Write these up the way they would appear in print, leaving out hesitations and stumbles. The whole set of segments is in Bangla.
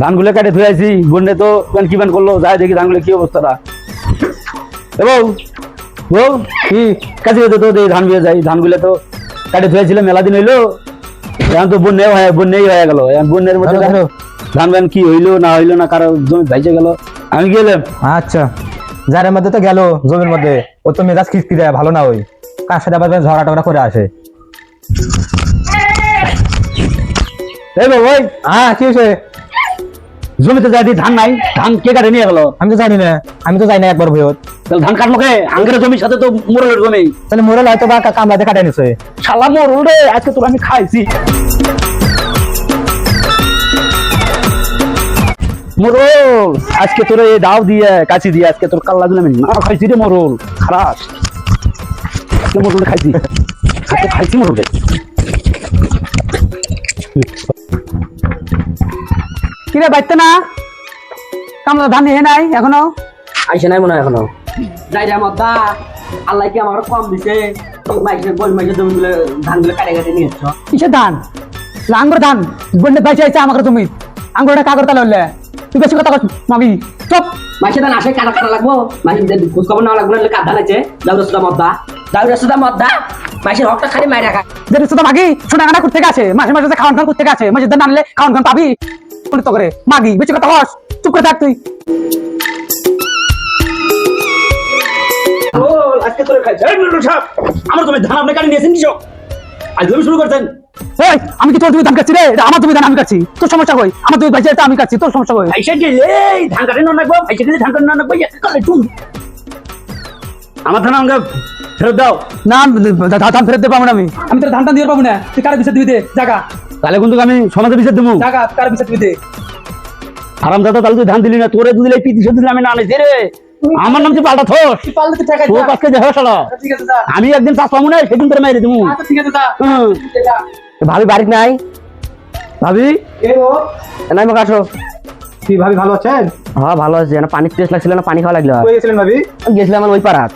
ধানগুলো কাটে ধুয়ে আছি, বন্যে তো কি বান করলো, যাই দেখি ধানগুলো কি অবস্থাটা। বউ কি কাছে তো ধান বিয়ে যাই, ধানগুলো তো কাটে ধুয়েছিল মেলা দিন হইলো, এখন তো বন্যাই হয়ে গেল। বন্যের মধ্যে ধান বান কি হইলো না হইলো না, কারো জমি ভাইসে গেল, আমি গেলাম। আচ্ছা, যারের মধ্যে তো গেল জমির মধ্যে, ও তো মেজাজ খিস্তি দেয়, ভালো না। ওই কার সাথে আবার ঝগড়া টগড়া করে আসে। ওই হ্যাঁ, কি হয়েছে? জমিতে যাই ধান নাই, ধান কে কাটে নিয়ে গেল? আমি তো জানি না একবার ভয়ত। তাহলে ধান কাটলো কে? আঙ্গের জমির সাথে তো মোরলের জমি। তাহলে মোরল হয়তো বা কামলাতে কাটে নিছে। শালা মোরল রে, আজকে তোর আমি খাইছি মোরল, আজকে তোর এই দাও দিয়ে কাছি দিয়ে আজকে তোর কাল্লা দিলাম না, খাইছি রে মোরল, খারাপ মোরল খাইছি, খাইছি মোরল রে। কিরে বাইতে না কামলা ধান হে নাই এখনো? আইসে নাই মনে হয় এখনো। যাই রে মদ্দা, আল্লাহ কি আমার কম দিছে? মাইসে জমিগুলো ধানগুলো কাটে কাটে নিয়ে এসছো। কিসের ধান? আঙ্গুর ধান বন্যে বাইছে আইছে আমার জমি, আঙ্গুরটা কাগর তালে হলে তুই বেশি কথা মাগি চপ। মাইসে ধান আসে কাটা কাটা লাগবো, মাইসে খোঁজ খবর নেওয়া লাগবো না, কার ধান আছে দাউরা সুদা মদ্দা, মাইসের হকটা খালি মাইরা খা। যেটা শুধু মাগি সোনা কাটা করতে গেছে, মাসে মাসে খাওয়ান খান করতে গেছে, মাসে ধান আনলে খাওয়ান খান পাবি তো করে মাগি বেশি কথা বস, চুপ করে থাক তুই। আজকে তোর খাইছে আমার জমি ধান আপনি কাটে নিয়েছেন কিসব? আজ জমি শুরু করছেন? এই আমি কি তোর জমি ধান কাটছি রে? আমার জমি ধান আমি কাটছি, তোর সমস্যা কই? আমার জমি বাইছে আমি কাটছি, তোর সমস্যা কই? ভাইসা গেলে ধান কাটে না রাখবো, ভাইসা গেলে ধান কাটে না রাখবো, আমার ধান আমাকে ফেরত দাও। না ধান ফেরত দিয়ে পাবো না, আমি তোর ধানটা দিয়ে পাবো না, তুই কারো বিচার দিবি দে জায়গা। তাহলে কিন্তু আমি সমাজে বিচার দেবো। জায়গা কারো বিচার দিবি দে। আরাম দাদা, তাহলে তুই ধান দিলি না, তোরে দিলে পিটিশন দিলে আমি না নেই রে, আমার নাম তুই পাল্টা থোস। তুই পারলে তুই টাকা তোর কাছে যে হসলা ঠিক আছে যা। আমি একদিন চাষ পাবো না, সেদিন তোরে মাইরে দেবো। আচ্ছা ঠিক আছে যা। ভাবি বাড়িতে নাই? ভাবি নাই মোক আসো। কি ভাবি ভালো আছেন? হ্যাঁ ভালো আছে। না পানি টেস্ট লাগছিল, না পানি খাওয়া লাগলো। কই গেছিলেন ভাবি? গেছিলাম আমার ওই পাড়াত।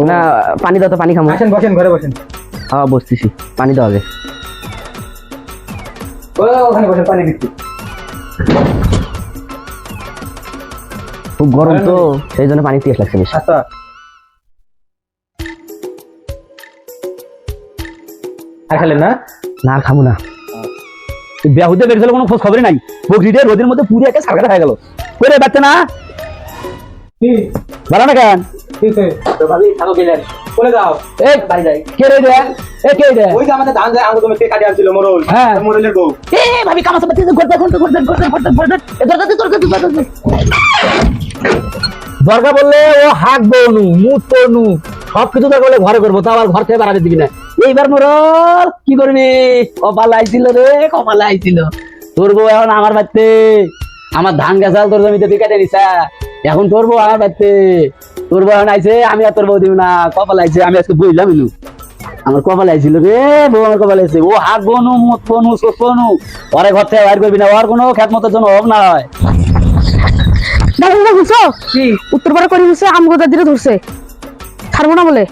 না পানি দাও তো, পানি খামো। আসেন বসেন, ঘরে বসেন। হ্যাঁ বসতেছি, পানি দাও আগে। ওখানে বসেন, পানি দিচ্ছি। খুব গরম তো, সেই জন্য পানি টেস্ট লাগছে বেশি। আচ্ছা আর খেলেন না? না খামু না। বেহুদে বেরিয়েছিল, কোনো খোঁজ খবরই নাই। বকরিটা রোদের মধ্যে পুরো একটা সারকাটা হয়ে গেল। করে বাচ্চা না কি ভালো না কেন? ঠিক আছে তো ভাবি থাকো গেলেন, বলে দাও। এই বাড়ি যাই। কে রে দেন, এ কে রে? ওই যে আমাদের ধান যায় আঙ্গুর জমি থেকে কাটে আনছিল মোরল, হ্যাঁ। মোরলের বউ। এ ভাবি কামাসা বাচ্চা করতে দরকার বললে ও হাঁকবো নু, মুখ করনু, সবকিছু দরকার বলে ঘরে করবো, তা আবার ঘর থেকে বাড়াতে দিবি না। এইবার মোরল কি করবি? কপালে আইছিল রে, কপালে আইছিল। তোর বউ এখন আমার বাড়িতে, আমার ধান গাছাল তোর জমিতে তুই কেটে নিছা, এখন তোর বউ আমার বাড়িতে, তোর বউ এখন আইছে, আমি আর তোর বউ দিব না। কপাল আইছে, আমি আজকে বইলাম ইনু, আমার কপালে আইছিল রে, বউ আমার কপালে আইছে। ও হাত বনু, মুখ বনু, চোখ বনু, ওরে ঘর থেকে বাইর করবি না, ওর কোনো খেত মতো জন্য অভাব না হয়। বুঝছো উত্তর পাড়া করে দিচ্ছে, আম গোদা দিলে ধরছে, ছাড়বো না বলে।